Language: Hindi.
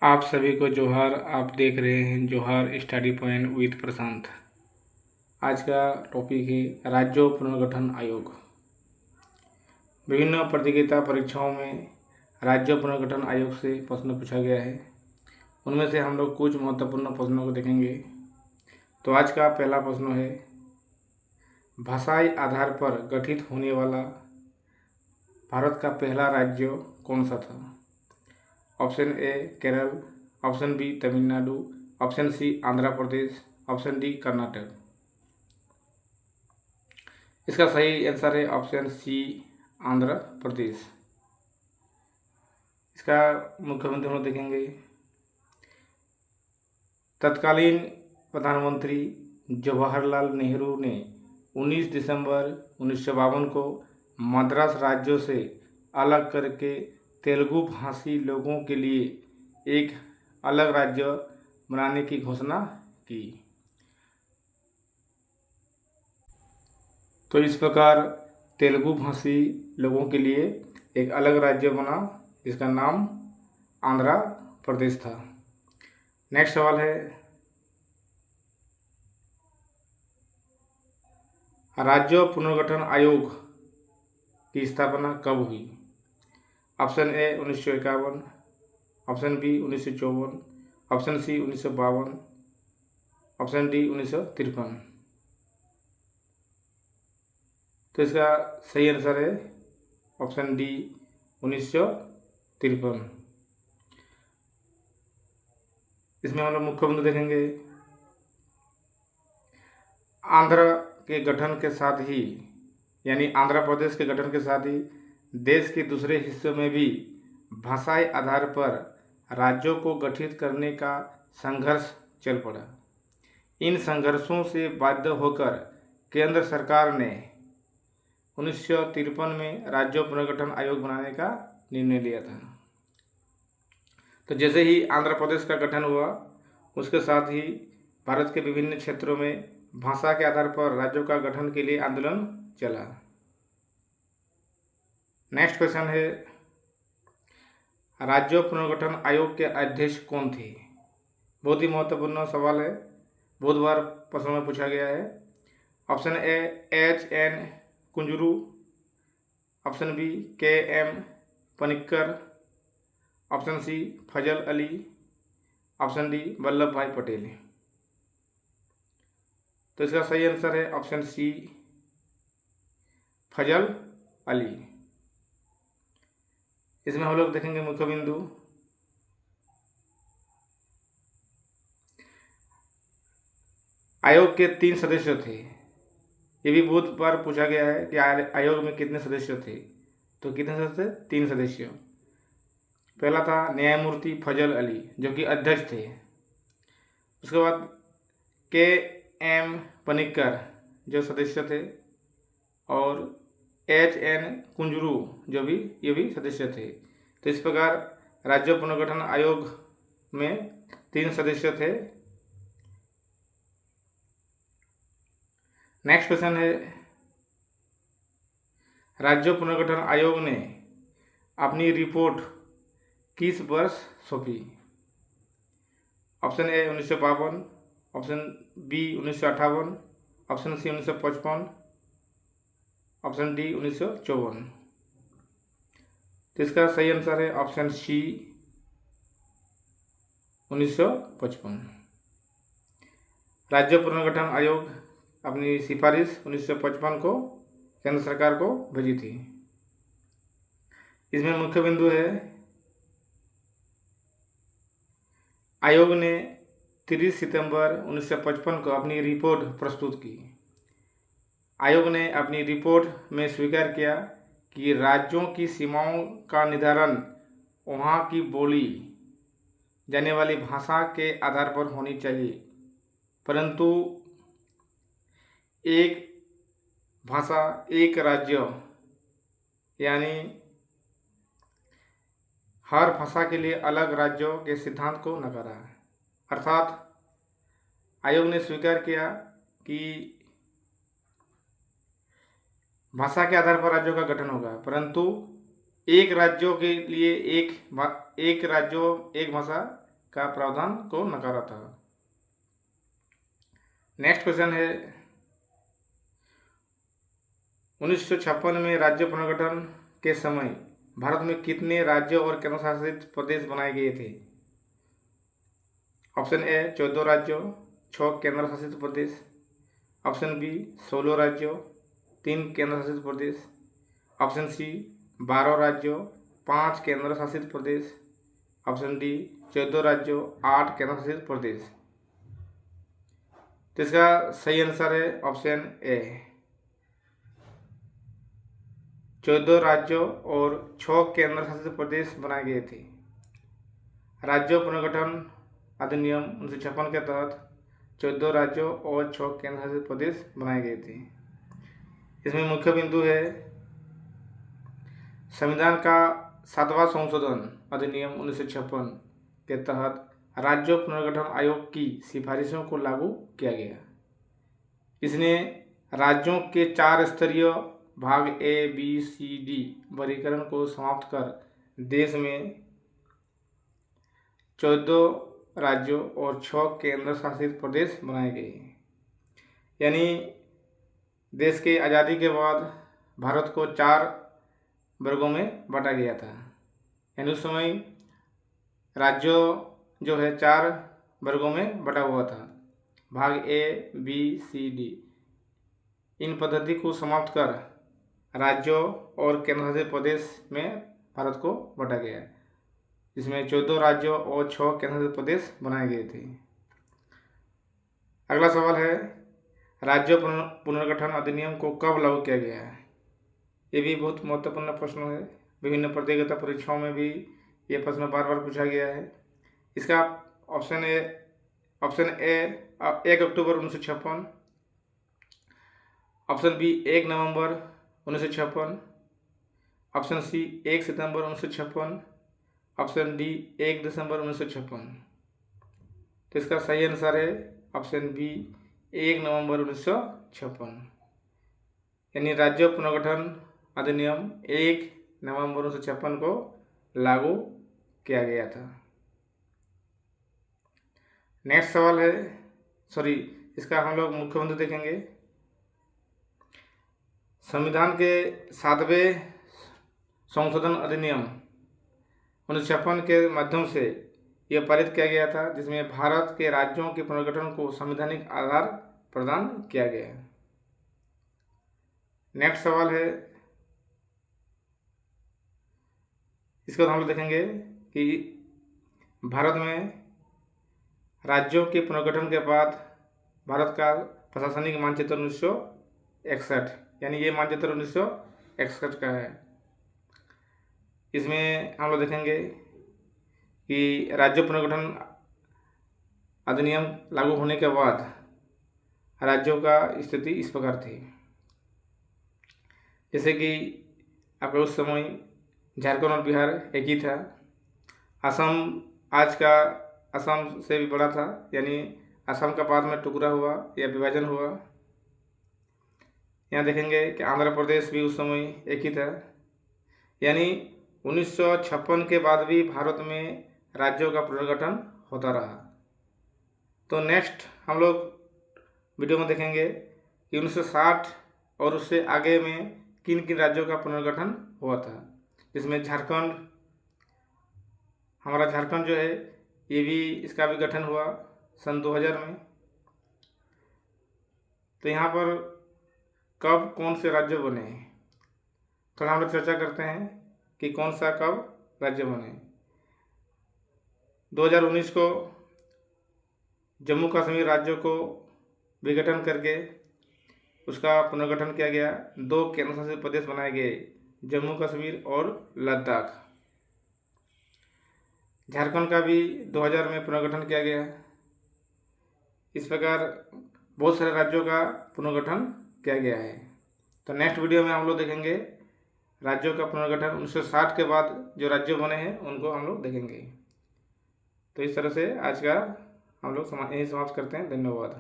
आप सभी को जोहार। आप देख रहे हैं जोहार स्टडी पॉइंट विद प्रशांत। आज का टॉपिक है राज्य पुनर्गठन आयोग। विभिन्न प्रतियोगिता परीक्षाओं में राज्य पुनर्गठन आयोग से प्रश्न पूछा गया है। उनमें से हम लोग कुछ महत्वपूर्ण प्रश्नों को देखेंगे। तो आज का पहला प्रश्न है, भाषाई आधार पर गठित होने वाला भारत का पहला राज्य कौन सा था? Option A Kerala, option B Tamil Nadu, option C Andhra Pradesh, option D Karnataka. इसका सही आंसर है ऑप्शन सी आंध्र प्रदेश। इसका मुख्यमंत्री हम लोग देखेंगे। तत्कालीन प्रधानमंत्री जवाहरलाल नेहरू ने 19 दिसंबर 1952 को मद्रास राज्यों से अलग करके तेलुगु भाषी लोगों के लिए एक अलग राज्य बनाने की घोषणा की। तो इस प्रकार तेलुगु भाषी लोगों के लिए एक अलग राज्य बना, जिसका नाम आंध्र प्रदेश था। नेक्स्ट सवाल है, राज्य पुनर्गठन आयोग की स्थापना कब हुई? Option A 1951, option B 1954, option C 1952, option D 1953। तो इसका सही आंसर है ऑप्शन डी 1953। इसमें हम लोग मुख्य बिंदु देखेंगे। आंध्र के गठन के साथ ही, यानी आंध्र प्रदेश के गठन के साथ ही देश के दूसरे हिस्सों में भी भाषाई आधार पर राज्यों को गठित करने का संघर्ष चल पड़ा। इन संघर्षों से बाध्य होकर केंद्र सरकार ने 1953 में राज्य पुनर्गठन आयोग बनाने का निर्णय लिया था। तो जैसे ही आंध्र प्रदेश का गठन हुआ, उसके साथ ही भारत के विभिन्न क्षेत्रों में भाषा के आधार पर राज्यों का गठन के लिए आंदोलन चला। नेक्स्ट क्वेश्चन है, राज्य पुनर्गठन आयोग के अध्यक्ष कौन थे? बहुत ही महत्वपूर्ण सवाल है, बहुत बार प्रश्न में पूछा गया है। Option A HN Kunzru, option B KM Panikkar, option C Fazal Ali, option D Vallabh Bhai Patel. तो इसका सही आंसर है ऑप्शन सी फजल अली। इसमें हम लोग देखेंगे मुख्य बिंदु। आयोग के 3 सदस्य थे। ये भी बहुत बार पूछा गया है कि आयोग में कितने सदस्य थे। तो कितने सदस्य? 3 सदस्य। पहला था न्यायमूर्ति फजल अली, जो कि अध्यक्ष थे। उसके बाद KM पनिक्कर, जो सदस्य थे, और HN कुंजरू, ये भी सदस्य थे। तो इस प्रकार राज्य पुनर्गठन आयोग में 3 सदस्य थे। नेक्स्ट क्वेश्चन है, राज्य पुनर्गठन आयोग ने अपनी रिपोर्ट किस वर्ष सौंपी? Option A 1952, option B 1958, option C 1955, option D 1954। तो इसका सही आंसर है ऑप्शन सी 1955। राज्य पुनर्गठन आयोग अपनी सिफारिश 1955 को केंद्र सरकार को भेजी थी। इसमें मुख्य बिंदु है, आयोग ने 30 सितंबर 1955 को अपनी रिपोर्ट प्रस्तुत की। आयोग ने अपनी रिपोर्ट में स्वीकार किया कि राज्यों की सीमाओं का निर्धारण वहाँ की बोली जाने वाली भाषा के आधार पर होनी चाहिए, परंतु एक भाषा एक राज्य, यानी हर भाषा के लिए अलग राज्यों के सिद्धांत को नकारा। अर्थात आयोग ने स्वीकार किया कि भाषा के आधार पर राज्यों का गठन होगा, परंतु एक राज्यों के लिए एक राज्यों एक भाषा का प्रावधान को नकारा था। नेक्स्ट क्वेश्चन है 1956 में राज्य पुनर्गठन के समय भारत में कितने राज्य और केंद्र शासित प्रदेश बनाए गए थे? ऑप्शन ए 14 राज्यों, 6 केंद्र शासित प्रदेश। ऑप्शन बी 16 राज्यों, 3 केंद्र शासित प्रदेश। ऑप्शन सी 12 राज्यों, 5 केंद्र शासित प्रदेश। ऑप्शन डी 14 राज्यों, 8 केंद्र शासित प्रदेश। तो इसका सही आंसर है ऑप्शन ए 14 राज्यों और 6 केंद्र शासित प्रदेश बनाए गए थे। राज्य पुनर्गठन अधिनियम 1956 के तहत 14 राज्यों और 6 केंद्र शासित प्रदेश बनाए गए थे। इसमें मुख्य बिंदु है संविधान का 7वां संशोधन अधिनियम 1956 के तहत राज्य पुनर्गठन आयोग की सिफारिशों को लागू किया गया। इसने राज्यों के 4 स्तरीय भाग ए बी सी डी वर्गीकरण को समाप्त कर देश में 14 राज्यों और 6 केंद्र शासित प्रदेश बनाए गए। यानी देश की आज़ादी के बाद भारत को 4 वर्गों में बांटा गया था। यानी उस समय राज्यों जो है 4 वर्गों में बटा हुआ था, भाग ए बी सी डी। इन पद्धति को समाप्त कर राज्यों और केंद्र शासित प्रदेश में भारत को बांटा गया, जिसमें 14 राज्यों और 6 केंद्र शासित प्रदेश बनाए गए थे। अगला सवाल है राज्य पुनर्गठन अधिनियम को कब लागू किया गया है? ये भी बहुत महत्वपूर्ण प्रश्न है। विभिन्न प्रतियोगिता परीक्षाओं में भी ये प्रश्न बार बार पूछा गया है। इसका ऑप्शन ए 1 अक्टूबर 1956। ऑप्शन बी 1 नवंबर 1956। ऑप्शन सी 1 सितंबर 1956। ऑप्शन डी 1 दिसंबर 1956। तो इसका सही आंसर है ऑप्शन बी 1 नवंबर 1956। यानी राज्य पुनर्गठन अधिनियम 1 नवंबर 1956 को लागू किया गया था। नेक्स्ट सवाल है इसका हम लोग मुख्य बिंदु देखेंगे। संविधान के 7वें संशोधन अधिनियम 1956 के माध्यम से यह पारित किया गया था, जिसमें भारत के राज्यों के पुनर्गठन को संवैधानिक आधार प्रदान किया गया है। नेक्स्ट सवाल है, इसको हम लोग देखेंगे कि भारत में राज्यों के पुनर्गठन के बाद भारत का प्रशासनिक मानचित्र 1961, यानी ये मानचित्र 1961 का है। इसमें हम लोग देखेंगे कि राज्य पुनर्गठन अधिनियम लागू होने के बाद राज्यों का स्थिति इस प्रकार थी। जैसे कि आपका उस समय झारखंड और बिहार एक ही था। असम आज का असम से भी बड़ा था, यानी असम का बाद में टुकड़ा हुआ या विभाजन हुआ। यहाँ देखेंगे कि आंध्र प्रदेश भी उस समय एक ही था। यानी 1956 के बाद भी भारत में राज्यों का पुनर्गठन होता रहा। तो नेक्स्ट हम लोग वीडियो में देखेंगे कि 1960 और उससे आगे में किन किन राज्यों का पुनर्गठन हुआ था, जिसमें हमारा झारखंड जो है ये भी इसका भी गठन हुआ सन 2000 में। तो यहाँ पर कब कौन से राज्य बने, थोड़ा हम लोग चर्चा करते हैं कि कौन सा कब राज्य बने। 2019 को जम्मू कश्मीर राज्य को विघटन करके उसका पुनर्गठन किया गया। 2 केंद्र शासित प्रदेश बनाए गए, जम्मू कश्मीर और लद्दाख। झारखंड का भी 2000 में पुनर्गठन किया गया। इस प्रकार बहुत सारे राज्यों का पुनर्गठन किया गया है। तो नेक्स्ट वीडियो में हम लोग देखेंगे राज्यों का पुनर्गठन 1960 के बाद जो राज्य बने हैं उनको हम लोग देखेंगे। तो इस तरह से आज का हम लोग यही समाप्त करते हैं। धन्यवाद।